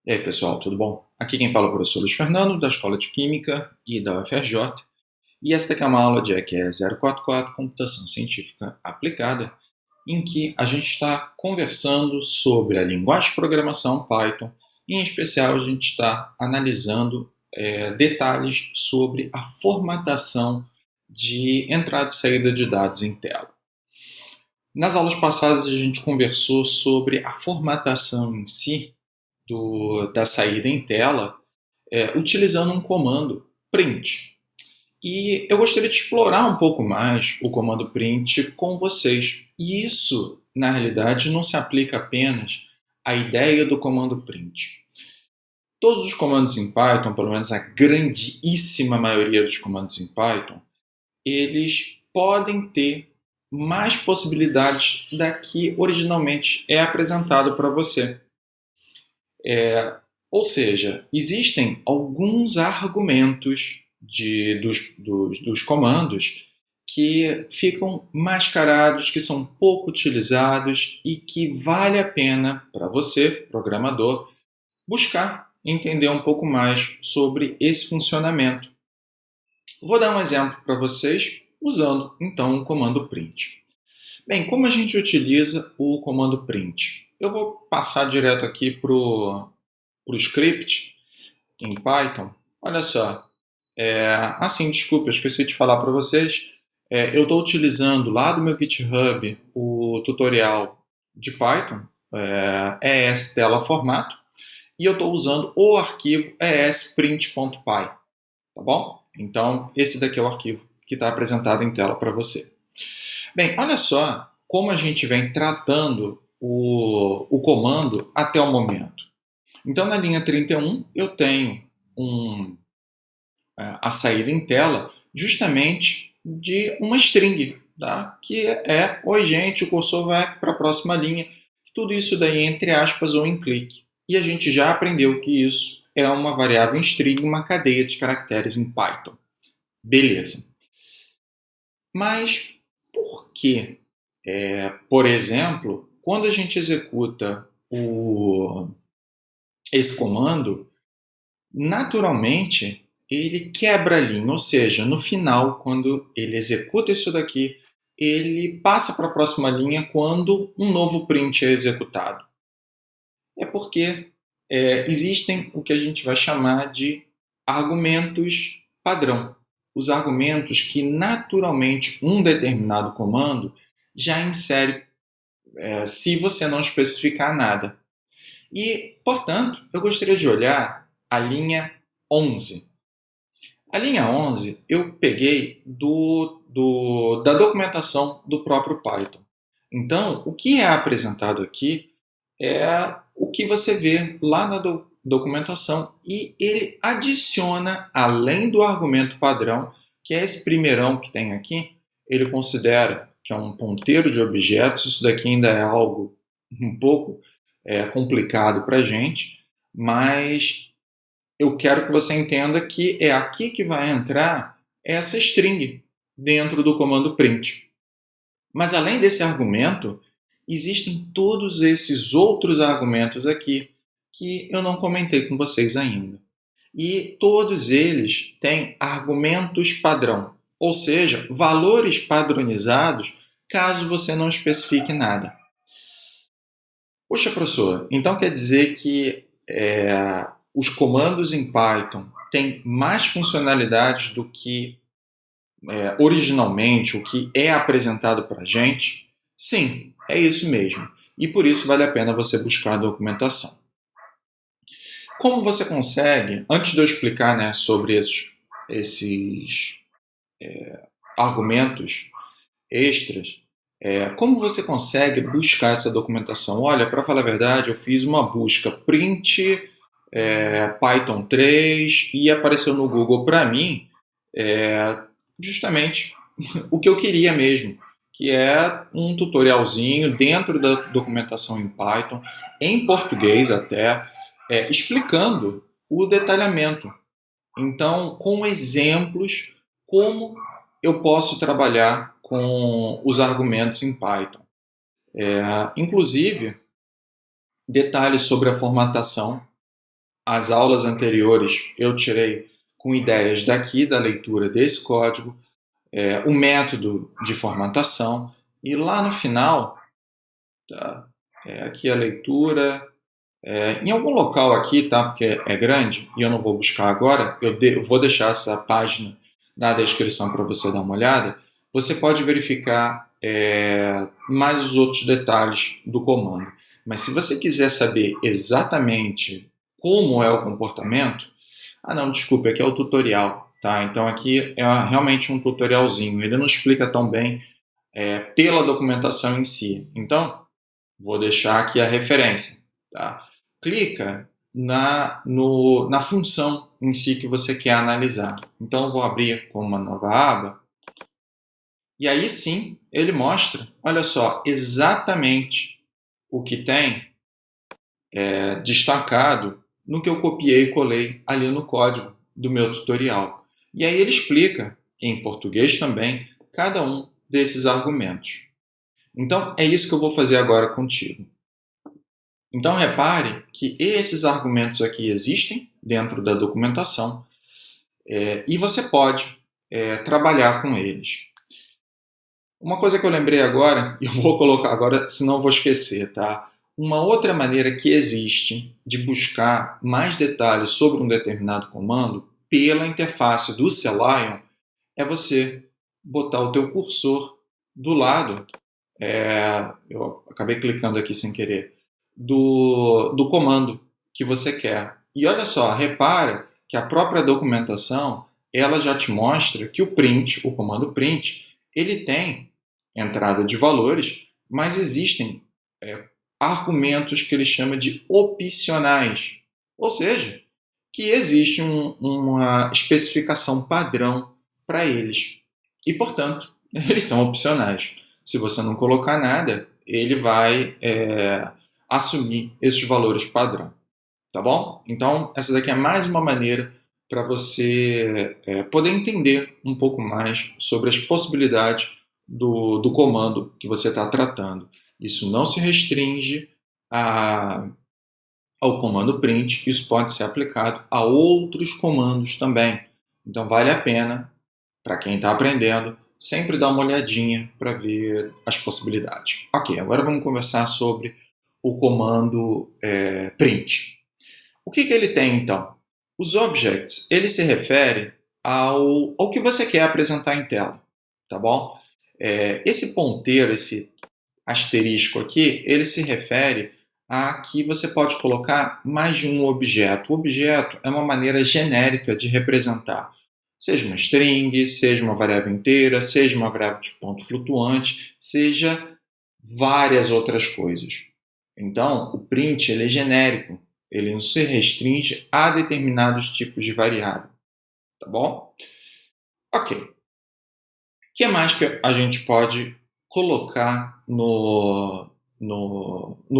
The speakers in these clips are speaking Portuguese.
E aí, pessoal, tudo bom? Aqui quem fala é o professor Luiz Fernando, da Escola de Química e da UFRJ. E esta aqui é uma aula de EQE 044, Computação Científica Aplicada, em que a gente está conversando sobre a linguagem de programação Python, e em especial a gente está analisando detalhes sobre a formatação de entrada e saída de dados em tela. Nas aulas passadas a gente conversou sobre a formatação em si da saída em tela, utilizando um comando print. E eu gostaria de explorar um pouco mais o comando print com vocês. E isso, na realidade, não se aplica apenas à ideia do comando print. Todos os comandos em Python, pelo menos a grandíssima maioria dos comandos em Python, eles podem ter mais possibilidades da que originalmente é apresentado para você. Ou seja, existem alguns argumentos dos comandos que ficam mascarados, que são pouco utilizados e que vale a pena para você, programador, buscar entender um pouco mais sobre esse funcionamento. Vou dar um exemplo para vocês usando então o comando print. Bem, como a gente utiliza o comando print? Eu vou passar direto aqui para o script em Python. Olha só, desculpa, eu esqueci de falar para vocês. Eu estou utilizando lá do meu GitHub o tutorial de Python, ES-tela-formato, e eu estou usando o arquivo esprint.py, tá bom? Então, esse daqui é o arquivo que está apresentado em tela para você. Bem, olha só como a gente vem tratando o comando até o momento. Então, na linha 31, eu tenho a saída em tela justamente de uma string, tá? Que é: oi, gente, o cursor vai para a próxima linha. Tudo isso daí entre aspas ou em clique. E a gente já aprendeu que isso é uma variável em string, uma cadeia de caracteres em Python. Beleza. Mas por que, por exemplo, quando a gente executa esse comando, naturalmente ele quebra a linha, ou seja, no final, quando ele executa isso daqui, ele passa para a próxima linha quando um novo print é executado? É porque existem o que a gente vai chamar de argumentos padrão. Os argumentos que naturalmente um determinado comando já insere se você não especificar nada. E, portanto, eu gostaria de olhar a linha 11. A linha 11 eu peguei da documentação do próprio Python. Então, o que é apresentado aqui é o que você vê lá na documentação, e ele adiciona, além do argumento padrão, que é esse primeirão que tem aqui, ele considera que é um ponteiro de objetos. Isso daqui ainda é algo um pouco complicado para a gente, mas eu quero que você entenda que é aqui que vai entrar essa string dentro do comando print. Mas além desse argumento, existem todos esses outros argumentos aqui que eu não comentei com vocês ainda. E todos eles têm argumentos padrão, ou seja, valores padronizados caso você não especifique nada. Poxa, professor, então quer dizer que os comandos em Python têm mais funcionalidades do que originalmente o que é apresentado para a gente? Sim, é isso mesmo. E por isso vale a pena você buscar a documentação. Como você consegue, antes de eu explicar sobre esses argumentos extras, como você consegue buscar essa documentação? Olha, para falar a verdade, eu fiz uma busca print Python 3 e apareceu no Google para mim justamente o que eu queria mesmo, que é um tutorialzinho dentro da documentação em Python, em português até, explicando o detalhamento. Então, com exemplos, como eu posso trabalhar com os argumentos em Python. Inclusive, detalhes sobre a formatação. as aulas anteriores eu tirei com ideias daqui da leitura desse código, o método de formatação, e lá no final, tá? Aqui a leitura, em algum local aqui, tá? Porque é grande e eu não vou buscar agora, eu vou deixar essa página na descrição para você dar uma olhada. Você pode verificar mais os outros detalhes do comando. Mas se você quiser saber exatamente como é o comportamento, não, desculpe, aqui é o tutorial, tá? Então aqui é realmente um tutorialzinho. Ele não explica tão bem pela documentação em si. Então, vou deixar aqui a referência, tá? Clica na função em si que você quer analisar. Então, eu vou abrir com uma nova aba. E aí sim, ele mostra, olha só, exatamente o que tem destacado no que eu copiei e colei ali no código do meu tutorial. E aí ele explica, em português também, cada um desses argumentos. Então, é isso que eu vou fazer agora contigo. Então, repare que esses argumentos aqui existem dentro da documentação e você pode trabalhar com eles. Uma coisa que eu lembrei agora, e eu vou colocar agora, senão eu vou esquecer, tá? Uma outra maneira que existe de buscar mais detalhes sobre um determinado comando pela interface do Selenium é você botar o teu cursor do lado, eu acabei clicando aqui sem querer, do comando que você quer. E olha só, repara que a própria documentação ela já te mostra que o print, o comando print, ele tem entrada de valores, mas existem argumentos que ele chama de opcionais. Ou seja, que existe uma especificação padrão para eles. E, portanto, eles são opcionais. Se você não colocar nada, ele vai assumir esses valores padrão. Tá bom? Então, essa daqui é mais uma maneira para você poder entender um pouco mais sobre as possibilidades do comando que você está tratando. Isso não se restringe ao comando print, isso pode ser aplicado a outros comandos também. Então, vale a pena, para quem está aprendendo, sempre dar uma olhadinha para ver as possibilidades. Ok, agora vamos conversar sobre o comando print. O que ele tem, então? Os objects, ele se refere ao que você quer apresentar em tela, tá bom? Esse ponteiro, esse asterisco aqui, ele se refere a que você pode colocar mais de um objeto. O objeto é uma maneira genérica de representar, seja uma string, seja uma variável inteira, seja uma variável de ponto flutuante, seja várias outras coisas. Então, o print ele é genérico, ele não se restringe a determinados tipos de variável, tá bom? Ok. O que mais que a gente pode colocar no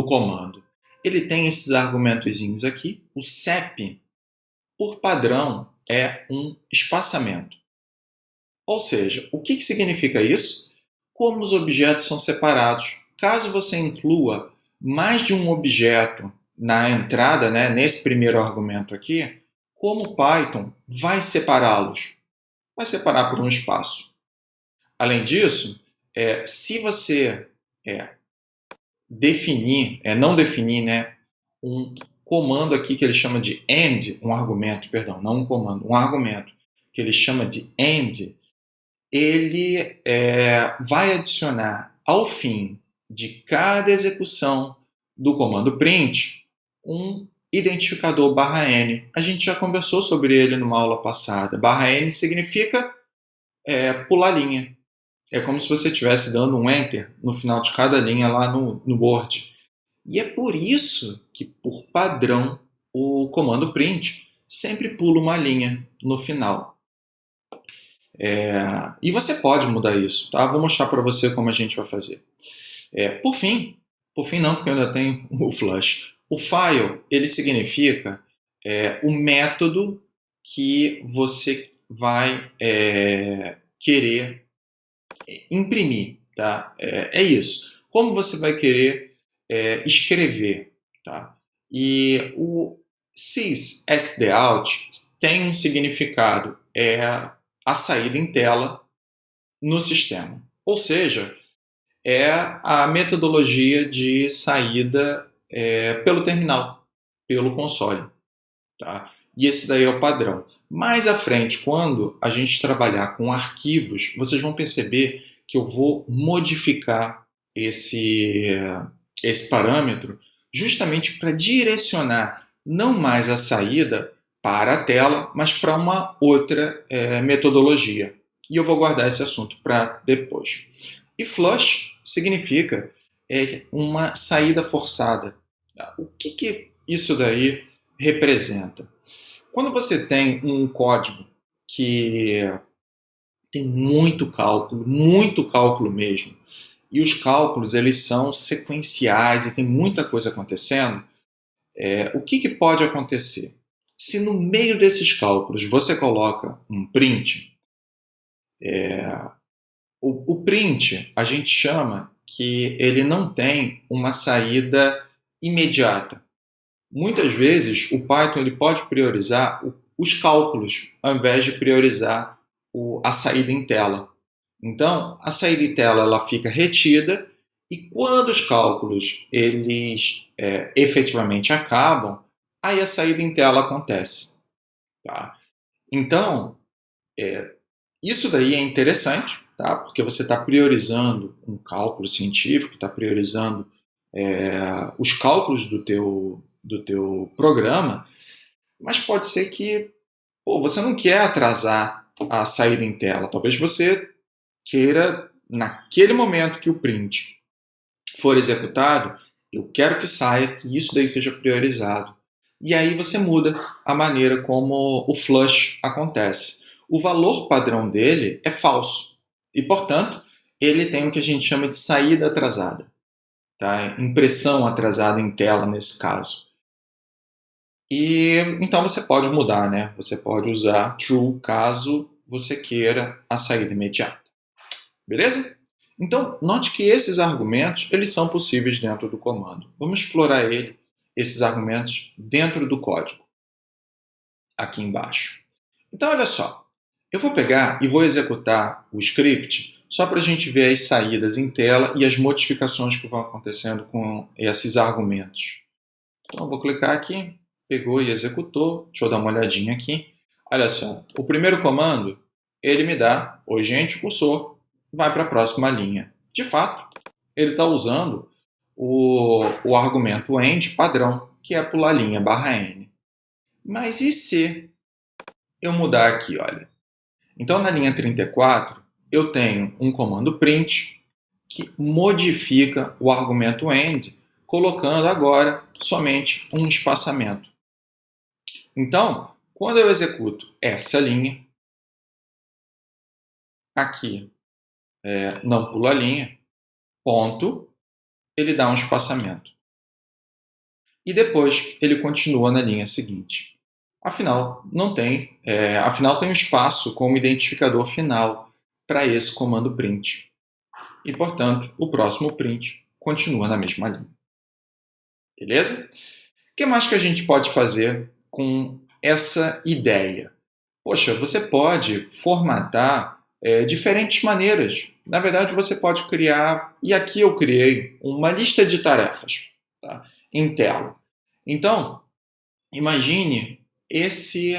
comando? Ele tem esses argumentozinhos aqui. O CEP, por padrão, é um espaçamento. Ou seja, o que significa isso? Como os objetos são separados. Caso você inclua mais de um objeto na entrada, né, nesse primeiro argumento aqui, como o Python vai separá-los? Vai separar por um espaço. Além disso, se você não definir, né, um comando aqui que ele chama de AND, um argumento, perdão, não um comando, um argumento que ele chama de AND, ele vai adicionar ao fim de cada execução do comando print um identificador /n. A gente já conversou sobre ele numa aula passada. /n significa pular linha. É como se você estivesse dando um enter no final de cada linha lá no Word. E é por isso que, por padrão, o comando print sempre pula uma linha no final. E você pode mudar isso, tá? Vou mostrar para você como a gente vai fazer. Por fim não, porque eu ainda tenho o flush. O file, ele significa o método que você vai querer imprimir, tá? É isso. Como você vai querer escrever, tá? E sys SD-out tem um significado, é a saída em tela no sistema. Ou seja, é a metodologia de saída pelo terminal, pelo console. Tá? E esse daí é o padrão. Mais à frente, quando a gente trabalhar com arquivos, vocês vão perceber que eu vou modificar esse parâmetro justamente para direcionar não mais a saída para a tela, mas para uma outra metodologia. E eu vou guardar esse assunto para depois. E flush significa uma saída forçada. O que isso daí representa? Quando você tem um código que tem muito cálculo mesmo, e os cálculos eles são sequenciais e tem muita coisa acontecendo, o que pode acontecer? Se no meio desses cálculos você coloca um print, o print a gente chama que ele não tem uma saída imediata. Muitas vezes o Python ele pode priorizar os cálculos ao invés de priorizar a saída em tela. Então, a saída em tela ela fica retida e quando os cálculos eles efetivamente acabam, aí a saída em tela acontece. Tá? Então, isso daí é interessante, tá? Porque você está priorizando um cálculo científico, está priorizando os cálculos do teu programa, mas pode ser que você não quer atrasar a saída em tela. Talvez você queira, naquele momento que o print for executado, eu quero que saia, que isso daí seja priorizado. E aí você muda a maneira como o flush acontece. O valor padrão dele é falso. E, portanto, ele tem o que a gente chama de saída atrasada. Tá? Impressão atrasada em tela, nesse caso. E então você pode mudar, né? Você pode usar true caso você queira a saída imediata. Beleza? Então, note que esses argumentos eles são possíveis dentro do comando. Vamos explorar esses argumentos dentro do código, aqui embaixo. Então, olha só. Eu vou pegar e vou executar o script só para a gente ver as saídas em tela e as modificações que vão acontecendo com esses argumentos. Então, eu vou clicar aqui, pegou e executou. Deixa eu dar uma olhadinha aqui. Olha só, o primeiro comando, ele me dá, oi gente, cursor, vai para a próxima linha. De fato, ele está usando o argumento end padrão, que é pular linha /n. Mas e se eu mudar aqui, olha? Então, na linha 34, eu tenho um comando print que modifica o argumento end, colocando agora somente um espaçamento. Então, quando eu executo essa linha, aqui não pula a linha, ponto, ele dá um espaçamento. E depois ele continua na linha seguinte. Afinal, afinal tem um espaço como identificador final para esse comando print. E, portanto, o próximo print continua na mesma linha. Beleza? O que mais que a gente pode fazer com essa ideia? Poxa, você pode formatar diferentes maneiras. Na verdade, você pode criar, e aqui eu criei, uma lista de tarefas, tá? Em tela. Então, imagine esse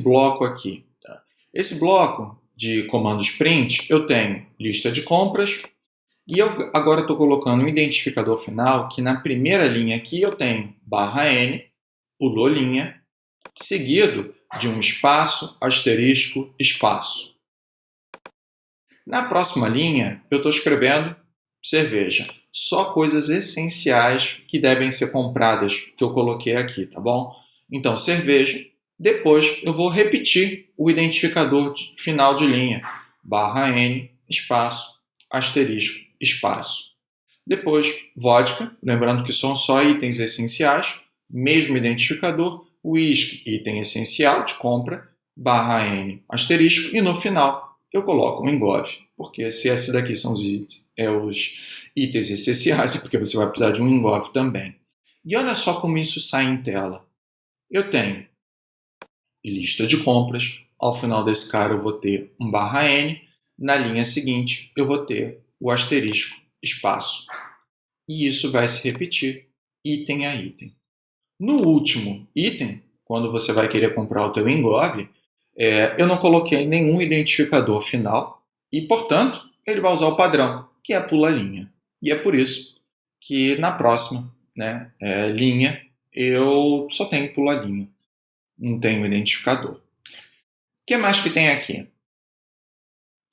bloco aqui. Tá? Esse bloco de comandos print, eu tenho lista de compras, e eu agora estou colocando um identificador final que na primeira linha aqui eu tenho /n, pulou linha, seguido de um espaço, asterisco, espaço. Na próxima linha, eu estou escrevendo cerveja. Só coisas essenciais que devem ser compradas que eu coloquei aqui, tá bom? Então, cerveja. Depois, eu vou repetir o identificador final de linha. /n, espaço, asterisco, espaço. Depois, vodka. Lembrando que são só itens essenciais. Mesmo identificador. Whisky, item essencial de compra. /n, asterisco. E no final, eu coloco um engov, porque se esses daqui são os itens essenciais, é porque você vai precisar de um engov também. E olha só como isso sai em tela. Eu tenho lista de compras. Ao final desse cara eu vou ter um /N. Na linha seguinte eu vou ter o asterisco, espaço. E isso vai se repetir item a item. No último item, quando você vai querer comprar o teu engove, eu não coloquei nenhum identificador final e, portanto, ele vai usar o padrão, que é pula-linha. E é por isso que na próxima linha eu só tenho pula-linha, não tenho identificador. O que mais que tem aqui?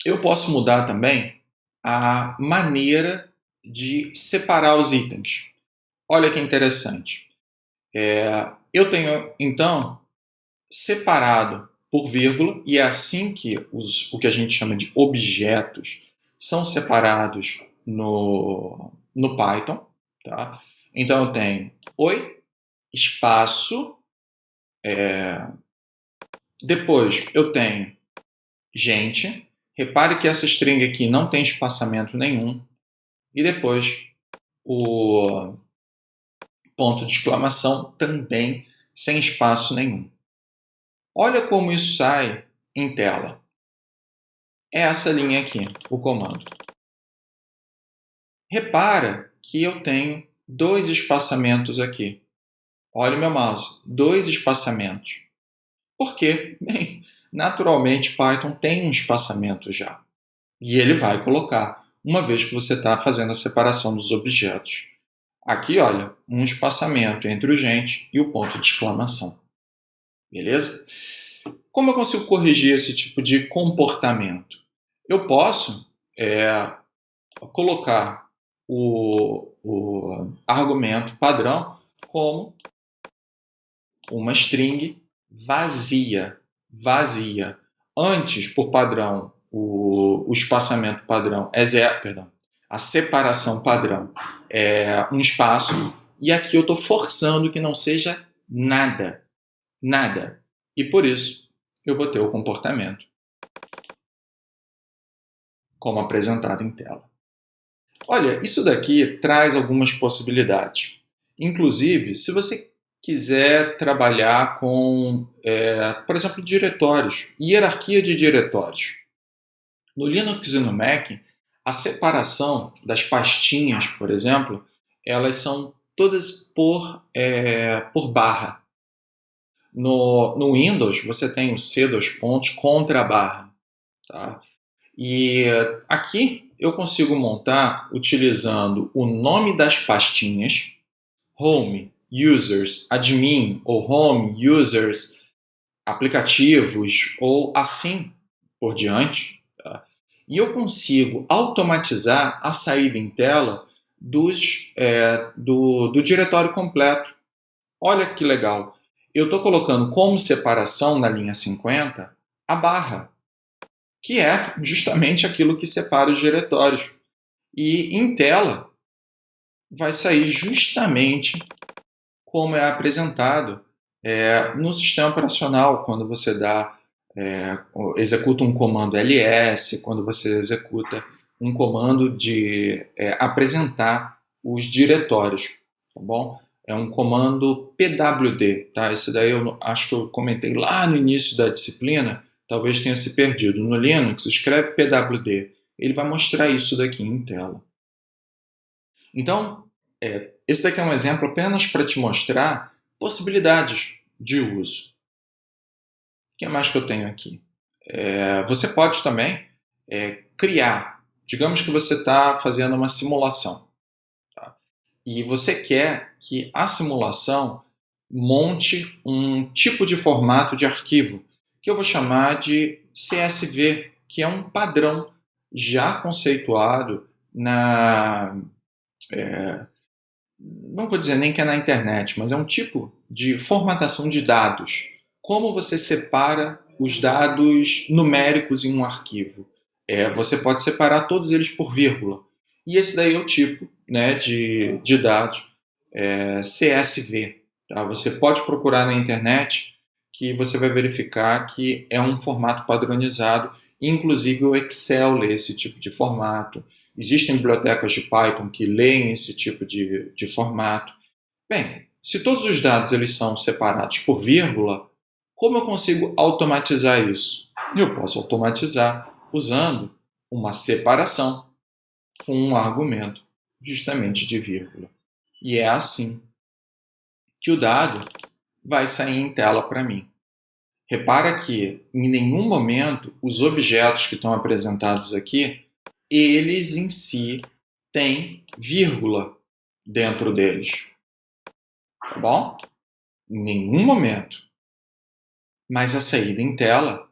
Eu posso mudar também a maneira de separar os itens. Olha que interessante. Eu tenho, então, separado por vírgula, e é assim que o que a gente chama de objetos são separados no Python. Tá? Então, eu tenho oi, espaço, depois eu tenho gente. Repare que essa string aqui não tem espaçamento nenhum. E depois o ponto de exclamação também sem espaço nenhum. Olha como isso sai em tela. É essa linha aqui, o comando. Repara que eu tenho 2 espaçamentos aqui. Olha o meu mouse, 2 espaçamentos. Por quê? Bem, naturalmente Python tem um espaçamento já. E ele vai colocar, uma vez que você está fazendo a separação dos objetos. Aqui, olha, um espaçamento entre o gente e o ponto de exclamação. Beleza? Como eu consigo corrigir esse tipo de comportamento? Eu posso colocar o argumento padrão como uma string vazia. Vazia. Antes, por padrão, o espaçamento padrão é zero, perdão, a separação padrão é um espaço, e aqui eu estou forçando que não seja nada. Nada. E por isso eu vou ter o comportamento como apresentado em tela. Olha, isso daqui traz algumas possibilidades. Inclusive, se você quiser trabalhar com, por exemplo, diretórios, hierarquia de diretórios. No Linux e no Mac, a separação das pastinhas, por exemplo, elas são todas por barra. No Windows, você tem o C dois pontos contra a barra. Tá? E aqui eu consigo montar utilizando o nome das pastinhas, home, users, admin, ou home, users, aplicativos, ou assim por diante. Tá? E eu consigo automatizar a saída em tela do diretório completo. Olha que legal. Eu estou colocando como separação na linha 50 a barra, que é justamente aquilo que separa os diretórios. E em tela vai sair justamente como é apresentado no sistema operacional, quando você executa um comando ls, quando você executa um comando de apresentar os diretórios. Tá bom? É um comando pwd. Tá? Esse daí eu acho que eu comentei lá no início da disciplina, talvez tenha se perdido. No Linux, escreve pwd. Ele vai mostrar isso daqui em tela. Então, esse daqui é um exemplo apenas para te mostrar possibilidades de uso. O que mais que eu tenho aqui? Você pode também criar. Digamos que você está fazendo uma simulação. Tá? E você quer que a simulação monte um tipo de formato de arquivo, que eu vou chamar de CSV, que é um padrão já conceituado não vou dizer nem que é na internet, mas é um tipo de formatação de dados. Como você separa os dados numéricos em um arquivo? Você pode separar todos eles por vírgula. E esse daí é o tipo de dados CSV. Tá? Você pode procurar na internet que você vai verificar que é um formato padronizado. Inclusive o Excel lê esse tipo de formato. Existem bibliotecas de Python que leem esse tipo de formato. Bem, Se todos os dados eles são separados por vírgula, como eu consigo automatizar isso? Eu posso automatizar usando uma separação com um argumento justamente de vírgula. E é assim que o dado vai sair em tela para mim. Repara que em nenhum momento os objetos que estão apresentados aqui, eles em si têm vírgula dentro deles. Tá bom? Em nenhum momento. Mas a saída em tela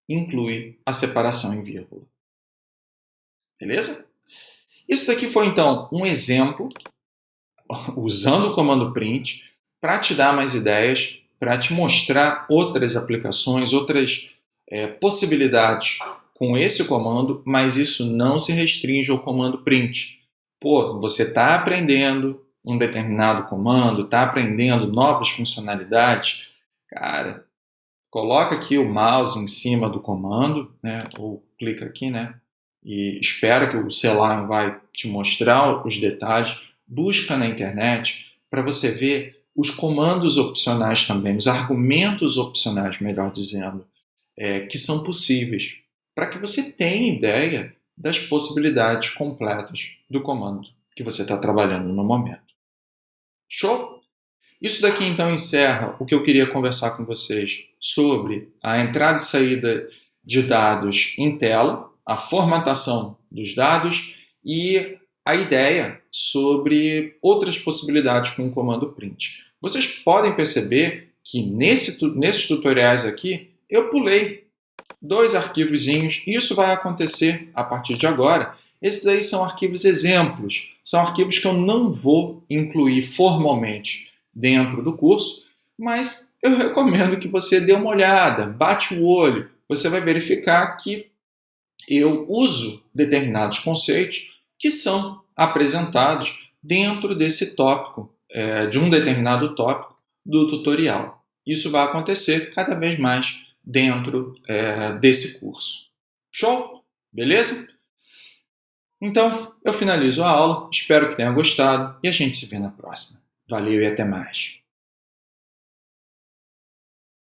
inclui a separação em vírgula. Beleza? Isso daqui foi então um exemplo, usando o comando print, para te dar mais ideias, para te mostrar outras aplicações, outras possibilidades com esse comando, mas isso não se restringe ao comando print. Pô, você está aprendendo um determinado comando, está aprendendo novas funcionalidades, cara, coloca aqui o mouse em cima do comando, né, ou clica aqui, né, e espera que o celular vai te mostrar os detalhes, busca na internet para você ver os comandos opcionais também, os argumentos opcionais, melhor dizendo, que são possíveis, para que você tenha ideia das possibilidades completas do comando que você está trabalhando no momento. Show? Isso daqui então encerra o que eu queria conversar com vocês sobre a entrada e saída de dados em tela, a formatação dos dados e a ideia sobre outras possibilidades com o comando print. Vocês podem perceber que nesses tutoriais aqui eu pulei 2 arquivozinhos e isso vai acontecer a partir de agora. Esses aí são arquivos exemplos, são arquivos que eu não vou incluir formalmente dentro do curso, mas eu recomendo que você dê uma olhada, bate o olho, você vai verificar que eu uso determinados conceitos que são apresentados dentro desse tópico, de um determinado tópico do tutorial. Isso vai acontecer cada vez mais dentro desse curso. Show? Beleza? Então, eu finalizo a aula, espero que tenha gostado e a gente se vê na próxima. Valeu e até mais.